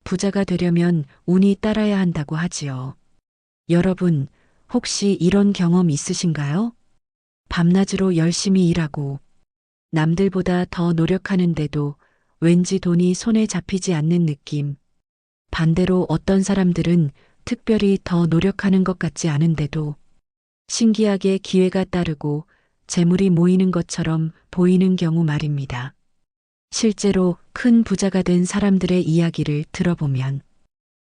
부자가 되려면 운이 따라야 한다고 하지요. 여러분, 혹시 이런 경험 있으신가요? 밤낮으로 열심히 일하고 남들보다 더 노력하는데도 왠지 돈이 손에 잡히지 않는 느낌. 반대로 어떤 사람들은 특별히 더 노력하는 것 같지 않은데도 신기하게 기회가 따르고 재물이 모이는 것처럼 보이는 경우 말입니다. 실제로 큰 부자가 된 사람들의 이야기를 들어보면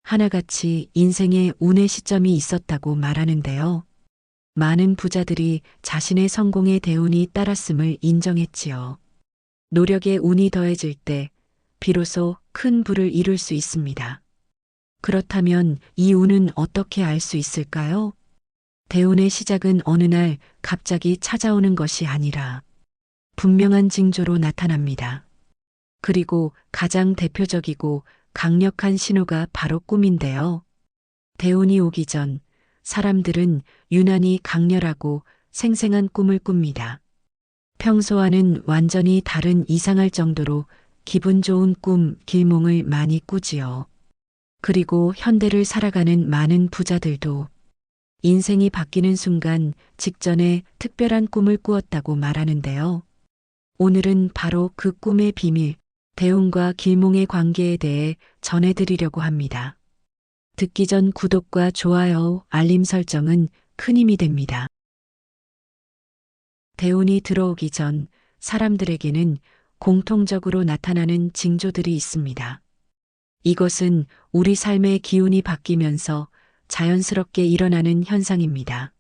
하나같이 인생의 운의 시점이 있었다고 말하는데요. 많은 부자들이 자신의 성공의 대운이 따랐음을 인정했지요. 노력의 운이 더해질 때 비로소 큰 부를 이룰 수 있습니다. 그렇다면 이 운은 어떻게 알 수 있을까요? 대운의 시작은 어느 날 갑자기 찾아오는 것이 아니라 분명한 징조로 나타납니다. 그리고 가장 대표적이고 강력한 신호가 바로 꿈인데요. 대운이 오기 전 사람들은 유난히 강렬하고 생생한 꿈을 꿉니다. 평소와는 완전히 다른 이상할 정도로 기분 좋은 꿈, 길몽을 많이 꾸지요. 그리고 현대를 살아가는 많은 부자들도 인생이 바뀌는 순간 직전에 특별한 꿈을 꾸었다고 말하는데요. 오늘은 바로 그 꿈의 비밀, 대운과 길몽의 관계에 대해 전해드리려고 합니다. 듣기 전 구독과 좋아요, 알림 설정은 큰 힘이 됩니다. 대운이 들어오기 전 사람들에게는 공통적으로 나타나는 징조들이 있습니다. 이것은 우리 삶의 기운이 바뀌면서 자연스럽게 일어나는 현상입니다.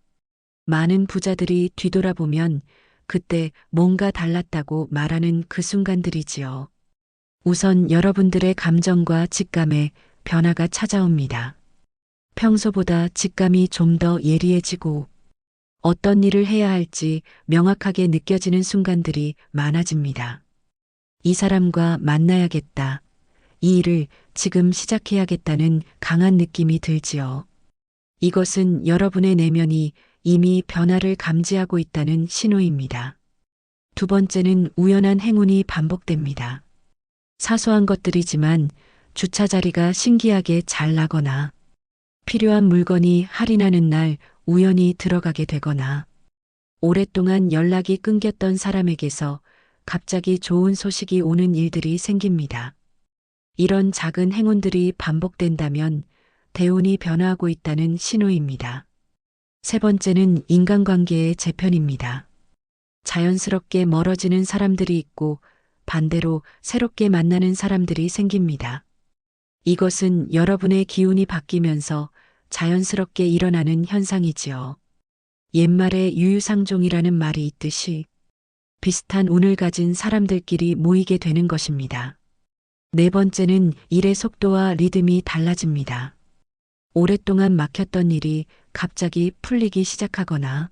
많은 부자들이 뒤돌아보면 그때 뭔가 달랐다고 말하는 그 순간들이지요. 우선 여러분들의 감정과 직감에 변화가 찾아옵니다. 평소보다 직감이 좀 더 예리해지고 어떤 일을 해야 할지 명확하게 느껴지는 순간들이 많아집니다. 이 사람과 만나야겠다. 이 일을 지금 시작해야겠다는 강한 느낌이 들지요. 이것은 여러분의 내면이 이미 변화를 감지하고 있다는 신호입니다. 두 번째는 우연한 행운이 반복됩니다. 사소한 것들이지만 주차 자리가 신기하게 잘 나거나 필요한 물건이 할인하는 날 우연히 들어가게 되거나 오랫동안 연락이 끊겼던 사람에게서 갑자기 좋은 소식이 오는 일들이 생깁니다. 이런 작은 행운들이 반복된다면 대운이 변화하고 있다는 신호입니다. 세 번째는 인간관계의 재편입니다. 자연스럽게 멀어지는 사람들이 있고 반대로 새롭게 만나는 사람들이 생깁니다. 이것은 여러분의 기운이 바뀌면서 자연스럽게 일어나는 현상이지요. 옛말에 유유상종이라는 말이 있듯이 비슷한 운을 가진 사람들끼리 모이게 되는 것입니다. 네 번째는 일의 속도와 리듬이 달라집니다. 오랫동안 막혔던 일이 갑자기 풀리기 시작하거나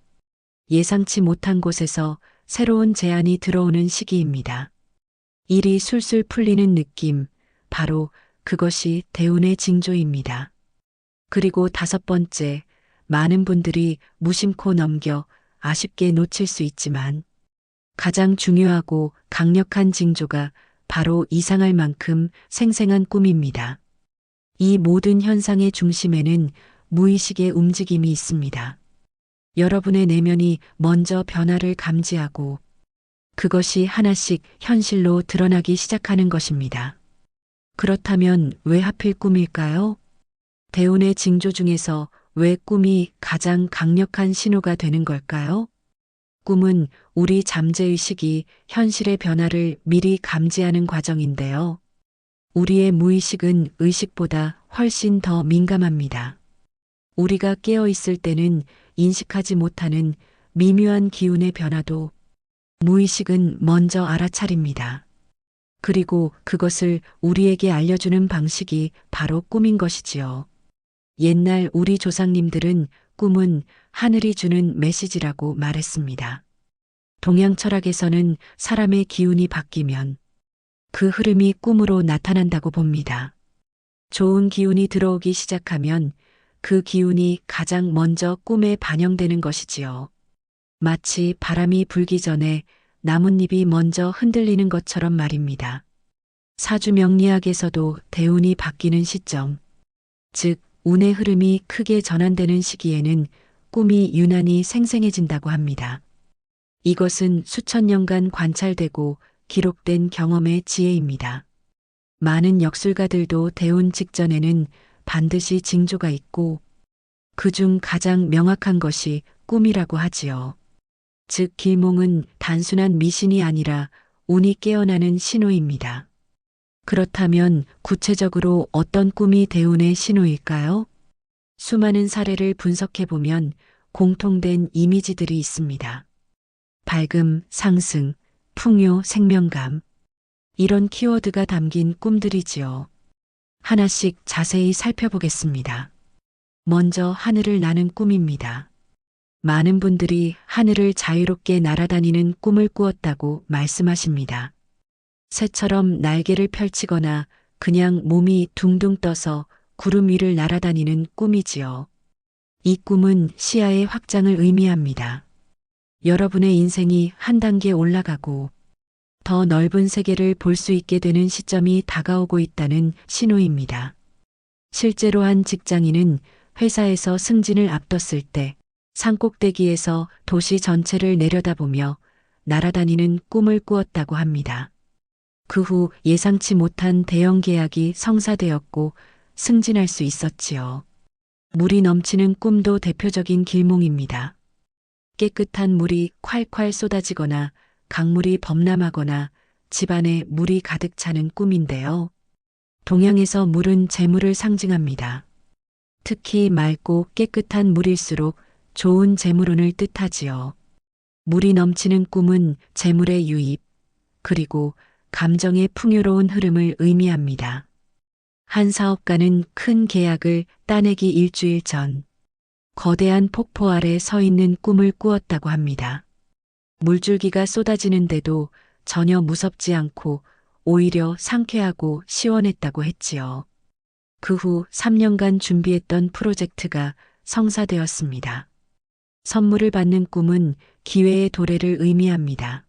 예상치 못한 곳에서 새로운 제안이 들어오는 시기입니다. 일이 술술 풀리는 느낌, 바로 그것이 대운의 징조입니다. 그리고 다섯 번째, 많은 분들이 무심코 넘겨 아쉽게 놓칠 수 있지만 가장 중요하고 강력한 징조가 바로 이상할 만큼 생생한 꿈입니다. 이 모든 현상의 중심에는 무의식의 움직임이 있습니다. 여러분의 내면이 먼저 변화를 감지하고 그것이 하나씩 현실로 드러나기 시작하는 것입니다. 그렇다면 왜 하필 꿈일까요? 대운의 징조 중에서 왜 꿈이 가장 강력한 신호가 되는 걸까요? 꿈은 우리 잠재의식이 현실의 변화를 미리 감지하는 과정인데요. 우리의 무의식은 의식보다 훨씬 더 민감합니다. 우리가 깨어 있을 때는 인식하지 못하는 미묘한 기운의 변화도 무의식은 먼저 알아차립니다. 그리고 그것을 우리에게 알려주는 방식이 바로 꿈인 것이지요. 옛날 우리 조상님들은 꿈은 하늘이 주는 메시지라고 말했습니다. 동양 철학에서는 사람의 기운이 바뀌면 그 흐름이 꿈으로 나타난다고 봅니다. 좋은 기운이 들어오기 시작하면 그 기운이 가장 먼저 꿈에 반영되는 것이지요. 마치 바람이 불기 전에 나뭇잎이 먼저 흔들리는 것처럼 말입니다. 사주 명리학에서도 대운이 바뀌는 시점, 즉 운의 흐름이 크게 전환되는 시기에는 꿈이 유난히 생생해진다고 합니다. 이것은 수천 년간 관찰되고 기록된 경험의 지혜입니다. 많은 역술가들도 대운 직전에는 반드시 징조가 있고 그중 가장 명확한 것이 꿈이라고 하지요. 즉 길몽은 단순한 미신이 아니라 운이 깨어나는 신호입니다. 그렇다면 구체적으로 어떤 꿈이 대운의 신호일까요? 수많은 사례를 분석해보면 공통된 이미지들이 있습니다. 밝음, 상승, 풍요, 생명감. 이런 키워드가 담긴 꿈들이지요. 하나씩 자세히 살펴보겠습니다. 먼저 하늘을 나는 꿈입니다. 많은 분들이 하늘을 자유롭게 날아다니는 꿈을 꾸었다고 말씀하십니다. 새처럼 날개를 펼치거나 그냥 몸이 둥둥 떠서 구름 위를 날아다니는 꿈이지요. 이 꿈은 시야의 확장을 의미합니다. 여러분의 인생이 한 단계 올라가고 더 넓은 세계를 볼 수 있게 되는 시점이 다가오고 있다는 신호입니다. 실제로 한 직장인은 회사에서 승진을 앞뒀을 때 산꼭대기에서 도시 전체를 내려다보며 날아다니는 꿈을 꾸었다고 합니다. 그 후 예상치 못한 대형 계약이 성사되었고 승진할 수 있었지요. 물이 넘치는 꿈도 대표적인 길몽입니다. 깨끗한 물이 콸콸 쏟아지거나 강물이 범람하거나 집안에 물이 가득 차는 꿈인데요. 동양에서 물은 재물을 상징합니다. 특히 맑고 깨끗한 물일수록 좋은 재물운을 뜻하지요. 물이 넘치는 꿈은 재물의 유입, 그리고 감정의 풍요로운 흐름을 의미합니다. 한 사업가는 큰 계약을 따내기 일주일 전 거대한 폭포 아래 서 있는 꿈을 꾸었다고 합니다. 물줄기가 쏟아지는데도 전혀 무섭지 않고 오히려 상쾌하고 시원했다고 했지요. 그 후 3년간 준비했던 프로젝트가 성사되었습니다. 선물을 받는 꿈은 기회의 도래를 의미합니다.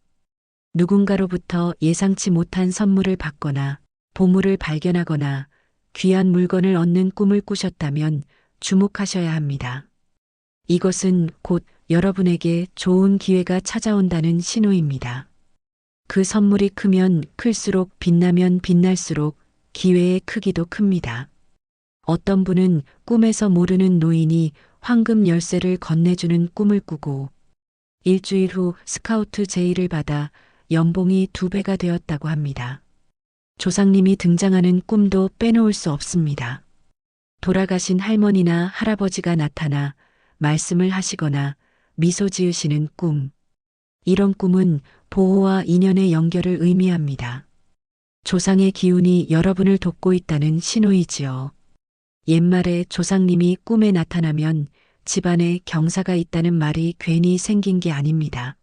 누군가로부터 예상치 못한 선물을 받거나 보물을 발견하거나 귀한 물건을 얻는 꿈을 꾸셨다면 주목하셔야 합니다. 이것은 곧 여러분에게 좋은 기회가 찾아온다는 신호입니다. 그 선물이 크면 클수록 빛나면 빛날수록 기회의 크기도 큽니다. 어떤 분은 꿈에서 모르는 노인이 황금 열쇠를 건네주는 꿈을 꾸고 일주일 후 스카우트 제의를 받아 연봉이 2배가 되었다고 합니다. 조상님이 등장하는 꿈도 빼놓을 수 없습니다. 돌아가신 할머니나 할아버지가 나타나 말씀을 하시거나 미소 지으시는 꿈. 이런 꿈은 보호와 인연의 연결을 의미합니다. 조상의 기운이 여러분을 돕고 있다는 신호이지요. 옛말에 조상님이 꿈에 나타나면 집안에 경사가 있다는 말이 괜히 생긴 게 아닙니다.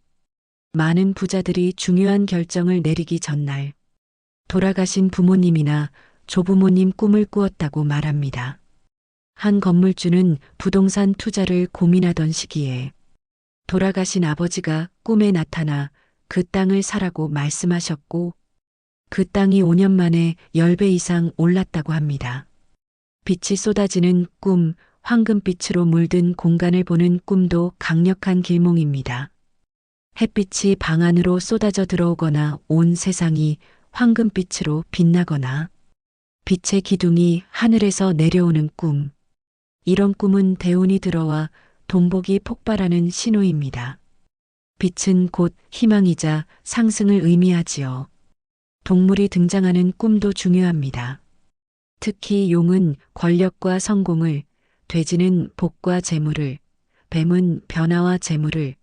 많은 부자들이 중요한 결정을 내리기 전날 돌아가신 부모님이나 조부모님 꿈을 꾸었다고 말합니다. 한 건물주는 부동산 투자를 고민하던 시기에 돌아가신 아버지가 꿈에 나타나 그 땅을 사라고 말씀하셨고 그 땅이 5년 만에 10배 이상 올랐다고 합니다. 빛이 쏟아지는 꿈, 황금빛으로 물든 공간을 보는 꿈도 강력한 길몽입니다. 햇빛이 방 안으로 쏟아져 들어오거나 온 세상이 황금빛으로 빛나거나 빛의 기둥이 하늘에서 내려오는 꿈. 이런 꿈은 대운이 들어와 돈복이 폭발하는 신호입니다. 빛은 곧 희망이자 상승을 의미하지요. 동물이 등장하는 꿈도 중요합니다. 특히 용은 권력과 성공을, 돼지는 복과 재물을, 뱀은 변화와 재물을,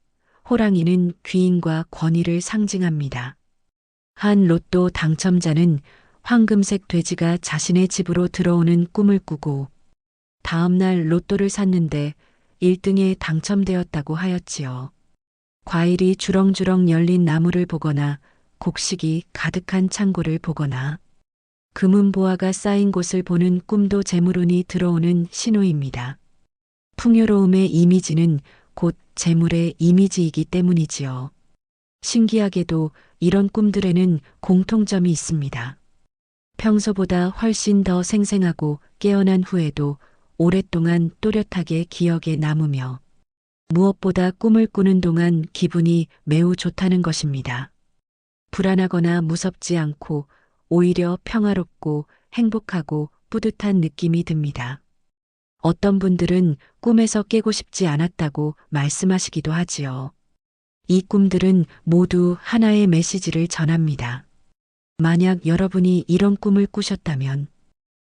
호랑이는 귀인과 권위를 상징합니다. 한 로또 당첨자는 황금색 돼지가 자신의 집으로 들어오는 꿈을 꾸고 다음 날 로또를 샀는데 1등에 당첨되었다고 하였지요. 과일이 주렁주렁 열린 나무를 보거나 곡식이 가득한 창고를 보거나 금은보화가 쌓인 곳을 보는 꿈도 재물운이 들어오는 신호입니다. 풍요로움의 이미지는 곧 재물의 이미지이기 때문이지요. 신기하게도 이런 꿈들에는 공통점이 있습니다. 평소보다 훨씬 더 생생하고 깨어난 후에도 오랫동안 또렷하게 기억에 남으며 무엇보다 꿈을 꾸는 동안 기분이 매우 좋다는 것입니다. 불안하거나 무섭지 않고 오히려 평화롭고 행복하고 뿌듯한 느낌이 듭니다. 어떤 분들은 꿈에서 깨고 싶지 않았다고 말씀하시기도 하지요. 이 꿈들은 모두 하나의 메시지를 전합니다. 만약 여러분이 이런 꿈을 꾸셨다면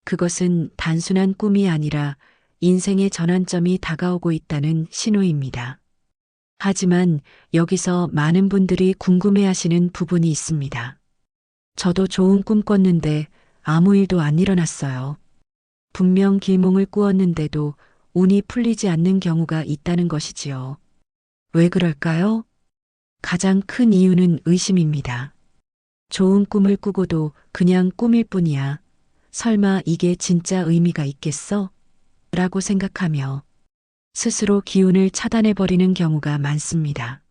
그것은 단순한 꿈이 아니라 인생의 전환점이 다가오고 있다는 신호입니다. 하지만 여기서 많은 분들이 궁금해하시는 부분이 있습니다. 저도 좋은 꿈 꿨는데 아무 일도 안 일어났어요. 분명 길몽을 꾸었는데도 운이 풀리지 않는 경우가 있다는 것이지요. 왜 그럴까요? 가장 큰 이유는 의심입니다. 좋은 꿈을 꾸고도 그냥 꿈일 뿐이야. 설마 이게 진짜 의미가 있겠어? 라고 생각하며 스스로 기운을 차단해버리는 경우가 많습니다.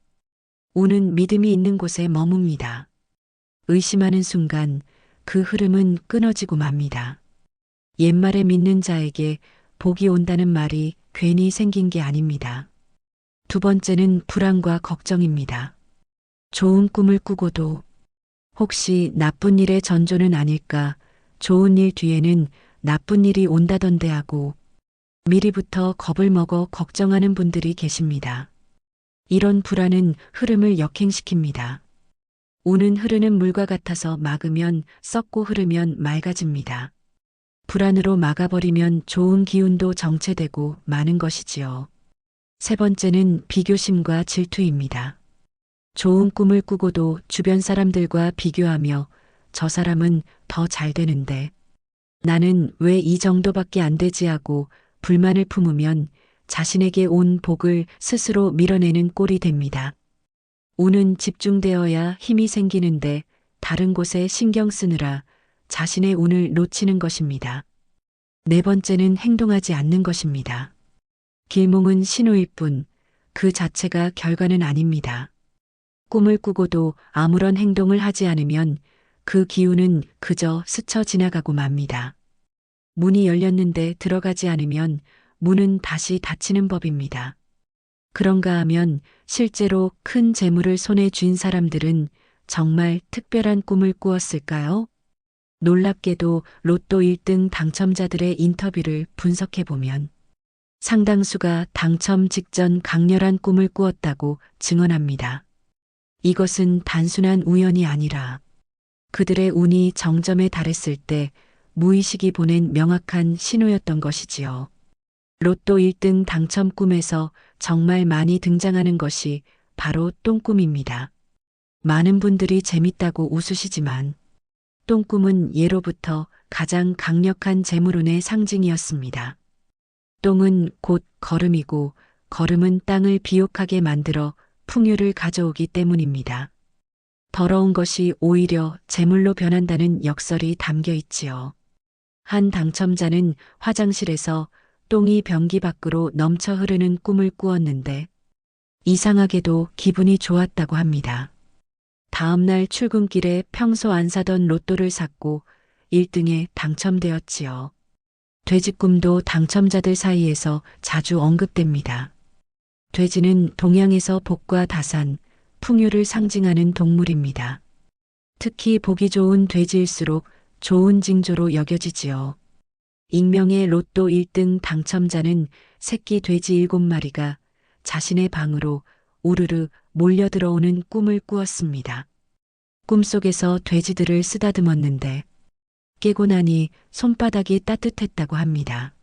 운은 믿음이 있는 곳에 머뭅니다. 의심하는 순간 그 흐름은 끊어지고 맙니다. 옛말에 믿는 자에게 복이 온다는 말이 괜히 생긴 게 아닙니다. 두 번째는 불안과 걱정입니다. 좋은 꿈을 꾸고도 혹시 나쁜 일의 전조는 아닐까, 좋은 일 뒤에는 나쁜 일이 온다던데 하고 미리부터 겁을 먹어 걱정하는 분들이 계십니다. 이런 불안은 흐름을 역행시킵니다. 운은 흐르는 물과 같아서 막으면 썩고 흐르면 맑아집니다. 불안으로 막아버리면 좋은 기운도 정체되고 마는 것이지요. 세 번째는 비교심과 질투입니다. 좋은 꿈을 꾸고도 주변 사람들과 비교하며 저 사람은 더 잘 되는데 나는 왜 이 정도밖에 안 되지 하고 불만을 품으면 자신에게 온 복을 스스로 밀어내는 꼴이 됩니다. 운은 집중되어야 힘이 생기는데 다른 곳에 신경 쓰느라 자신의 운을 놓치는 것입니다. 네 번째는 행동하지 않는 것입니다. 길몽은 신호일 뿐 그 자체가 결과는 아닙니다. 꿈을 꾸고도 아무런 행동을 하지 않으면 그 기운은 그저 스쳐 지나가고 맙니다. 문이 열렸는데 들어가지 않으면 문은 다시 닫히는 법입니다. 그런가 하면 실제로 큰 재물을 손에 쥔 사람들은 정말 특별한 꿈을 꾸었을까요? 놀랍게도 로또 1등 당첨자들의 인터뷰를 분석해보면 상당수가 당첨 직전 강렬한 꿈을 꾸었다고 증언합니다. 이것은 단순한 우연이 아니라 그들의 운이 정점에 달했을 때 무의식이 보낸 명확한 신호였던 것이지요. 로또 1등 당첨 꿈에서 정말 많이 등장하는 것이 바로 똥꿈입니다. 많은 분들이 재밌다고 웃으시지만 똥꿈은 예로부터 가장 강력한 재물운의 상징이었습니다. 똥은 곧 거름이고 거름은 땅을 비옥하게 만들어 풍요를 가져오기 때문입니다. 더러운 것이 오히려 재물로 변한다는 역설이 담겨 있지요. 한 당첨자는 화장실에서 똥이 변기 밖으로 넘쳐 흐르는 꿈을 꾸었는데 이상하게도 기분이 좋았다고 합니다. 다음날 출근길에 평소 안 사던 로또를 샀고 1등에 당첨되었지요. 돼지꿈도 당첨자들 사이에서 자주 언급됩니다. 돼지는 동양에서 복과 다산, 풍요를 상징하는 동물입니다. 특히 보기 좋은 돼지일수록 좋은 징조로 여겨지지요. 익명의 로또 1등 당첨자는 새끼 돼지 7마리가 자신의 방으로 우르르 몰려들어오는 꿈을 꾸었습니다. 꿈속에서 돼지들을 쓰다듬었는데 깨고 나니 손바닥이 따뜻했다고 합니다.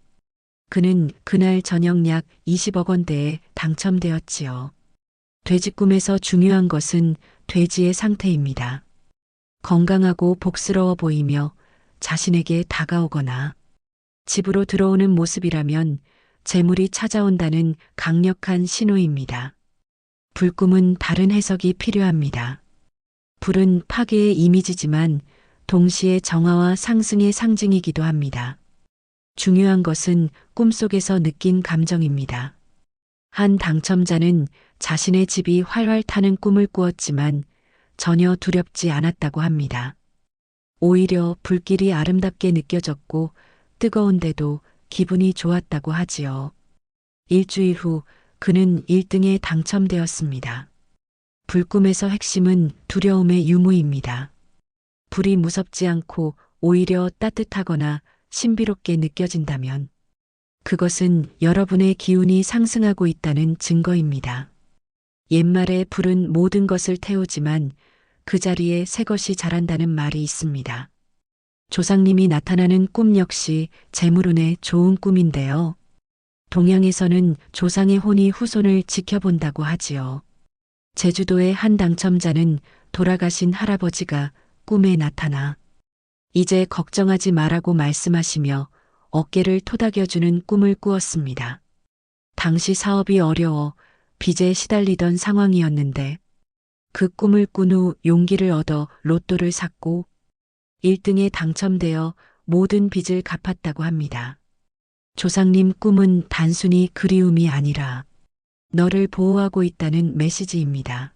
그는 그날 저녁 약 20억 원대에 당첨되었지요. 돼지 꿈에서 중요한 것은 돼지의 상태입니다. 건강하고 복스러워 보이며 자신에게 다가오거나 집으로 들어오는 모습이라면 재물이 찾아온다는 강력한 신호입니다. 불꿈은 다른 해석이 필요합니다. 불은 파괴의 이미지지만 동시에 정화와 상승의 상징이기도 합니다. 중요한 것은 꿈속에서 느낀 감정입니다. 한 당첨자는 자신의 집이 활활 타는 꿈을 꾸었지만 전혀 두렵지 않았다고 합니다. 오히려 불길이 아름답게 느껴졌고 뜨거운데도 기분이 좋았다고 하지요. 일주일 후 그는 1등에 당첨되었습니다. 불꿈에서 핵심은 두려움의 유무입니다. 불이 무섭지 않고 오히려 따뜻하거나 신비롭게 느껴진다면 그것은 여러분의 기운이 상승하고 있다는 증거입니다. 옛말에 불은 모든 것을 태우지만 그 자리에 새 것이 자란다는 말이 있습니다. 조상님이 나타나는 꿈 역시 재물운의 좋은 꿈인데요. 동양에서는 조상의 혼이 후손을 지켜본다고 하지요. 제주도의 한 당첨자는 돌아가신 할아버지가 꿈에 나타나 이제 걱정하지 말라고 말씀하시며 어깨를 토닥여주는 꿈을 꾸었습니다. 당시 사업이 어려워 빚에 시달리던 상황이었는데 그 꿈을 꾼 후 용기를 얻어 로또를 샀고 1등에 당첨되어 모든 빚을 갚았다고 합니다. 조상님 꿈은 단순히 그리움이 아니라 너를 보호하고 있다는 메시지입니다.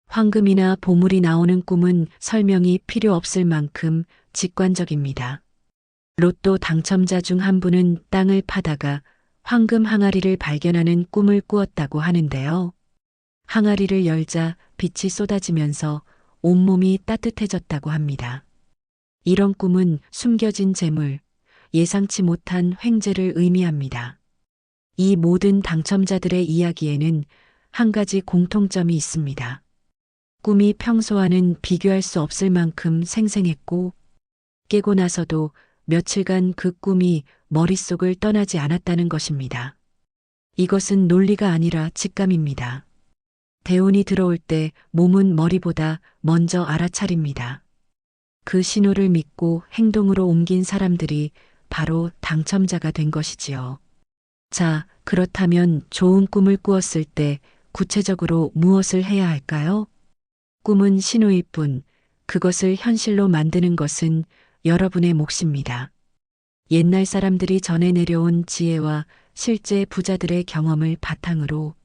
황금이나 보물이 나오는 꿈은 설명이 필요 없을 만큼 직관적입니다. 로또 당첨자 중 한 분은 땅을 파다가 황금 항아리를 발견하는 꿈을 꾸었다고 하는데요. 항아리를 열자 빛이 쏟아지면서 온몸이 따뜻해졌다고 합니다. 이런 꿈은 숨겨진 재물, 예상치 못한 횡재를 의미합니다. 이 모든 당첨자들의 이야기에는 한 가지 공통점이 있습니다. 꿈이 평소와는 비교할 수 없을 만큼 생생했고 깨고 나서도 며칠간 그 꿈이 머릿속을 떠나지 않았다는 것입니다. 이것은 논리가 아니라 직감입니다. 대운이 들어올 때 몸은 머리보다 먼저 알아차립니다. 그 신호를 믿고 행동으로 옮긴 사람들이 바로 당첨자가 된 것이지요. 자, 그렇다면 좋은 꿈을 꾸었을 때 구체적으로 무엇을 해야 할까요? 꿈은 신호일 뿐 그것을 현실로 만드는 것은 여러분의 몫입니다. 옛날 사람들이 전해 내려온 지혜와 실제 부자들의 경험을 바탕으로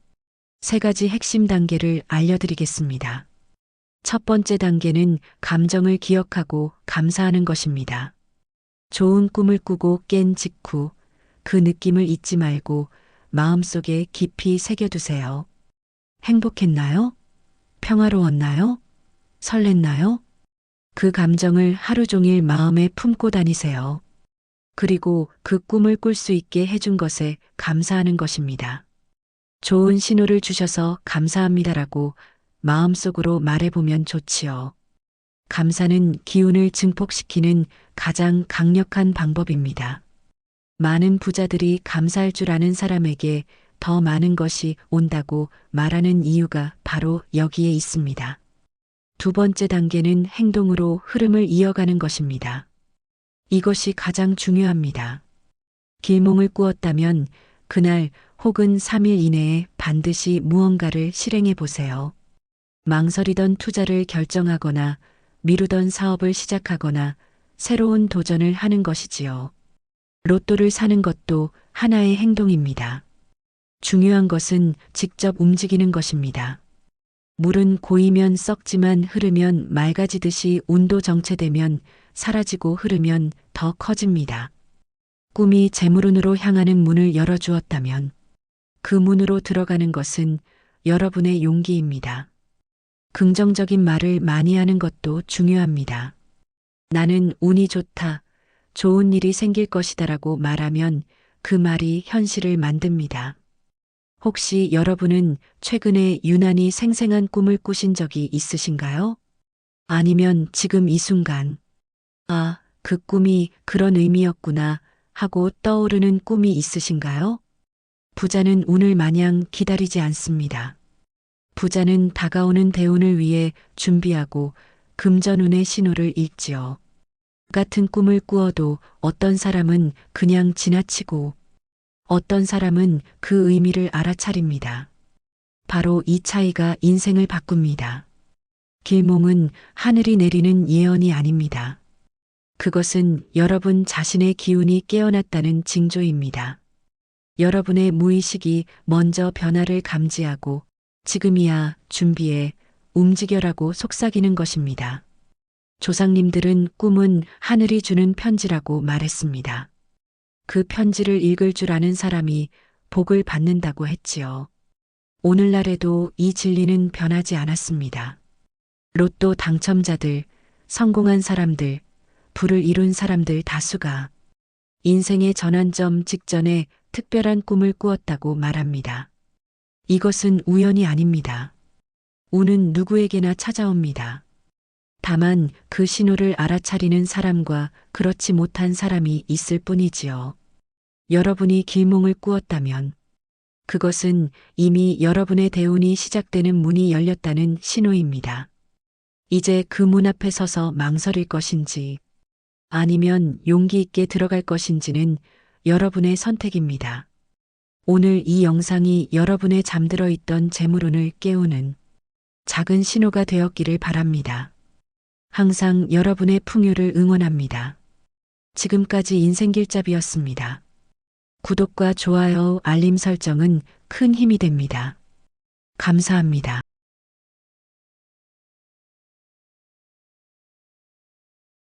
3가지 핵심 단계를 알려드리겠습니다. 첫 번째 단계는 감정을 기억하고 감사하는 것입니다. 좋은 꿈을 꾸고 깬 직후 그 느낌을 잊지 말고 마음속에 깊이 새겨두세요. 행복했나요? 평화로웠나요? 설렜나요? 그 감정을 하루 종일 마음에 품고 다니세요. 그리고 그 꿈을 꿀 수 있게 해준 것에 감사하는 것입니다. 좋은 신호를 주셔서 감사합니다라고 마음속으로 말해보면 좋지요. 감사는 기운을 증폭시키는 가장 강력한 방법입니다. 많은 부자들이 감사할 줄 아는 사람에게 더 많은 것이 온다고 말하는 이유가 바로 여기에 있습니다. 두 번째 단계는 행동으로 흐름을 이어가는 것입니다. 이것이 가장 중요합니다. 길몽을 꾸었다면 그날 혹은 3일 이내에 반드시 무언가를 실행해 보세요. 망설이던 투자를 결정하거나 미루던 사업을 시작하거나 새로운 도전을 하는 것이지요. 로또를 사는 것도 하나의 행동입니다. 중요한 것은 직접 움직이는 것입니다. 물은 고이면 썩지만 흐르면 맑아지듯이 온도 정체되면 사라지고 흐르면 더 커집니다. 꿈이 재물운으로 향하는 문을 열어주었다면 그 문으로 들어가는 것은 여러분의 용기입니다. 긍정적인 말을 많이 하는 것도 중요합니다. 나는 운이 좋다, 좋은 일이 생길 것이다라고 말하면 그 말이 현실을 만듭니다. 혹시 여러분은 최근에 유난히 생생한 꿈을 꾸신 적이 있으신가요? 아니면 지금 이 순간, 아, 그 꿈이 그런 의미였구나 하고 떠오르는 꿈이 있으신가요? 부자는 운을 마냥 기다리지 않습니다. 부자는 다가오는 대운을 위해 준비하고 금전운의 신호를 읽지요. 같은 꿈을 꾸어도 어떤 사람은 그냥 지나치고 어떤 사람은 그 의미를 알아차립니다. 바로 이 차이가 인생을 바꿉니다. 길몽은 하늘이 내리는 예언이 아닙니다. 그것은 여러분 자신의 기운이 깨어났다는 징조입니다. 여러분의 무의식이 먼저 변화를 감지하고 지금이야 준비해 움직여라고 속삭이는 것입니다. 조상님들은 꿈은 하늘이 주는 편지라고 말했습니다. 그 편지를 읽을 줄 아는 사람이 복을 받는다고 했지요. 오늘날에도 이 진리는 변하지 않았습니다. 로또 당첨자들, 성공한 사람들, 부를 이룬 사람들 다수가 인생의 전환점 직전에 특별한 꿈을 꾸었다고 말합니다. 이것은 우연이 아닙니다. 운은 누구에게나 찾아옵니다. 다만 그 신호를 알아차리는 사람과 그렇지 못한 사람이 있을 뿐이지요. 여러분이 길몽을 꾸었다면 그것은 이미 여러분의 대운이 시작되는 문이 열렸다는 신호입니다. 이제 그 문 앞에 서서 망설일 것인지 아니면 용기 있게 들어갈 것인지는 여러분의 선택입니다. 오늘 이 영상이 여러분의 잠들어 있던 재물운을 깨우는 작은 신호가 되었기를 바랍니다. 항상 여러분의 풍요를 응원합니다. 지금까지 인생길잡이였습니다. 구독과 좋아요, 알림 설정은 큰 힘이 됩니다. 감사합니다.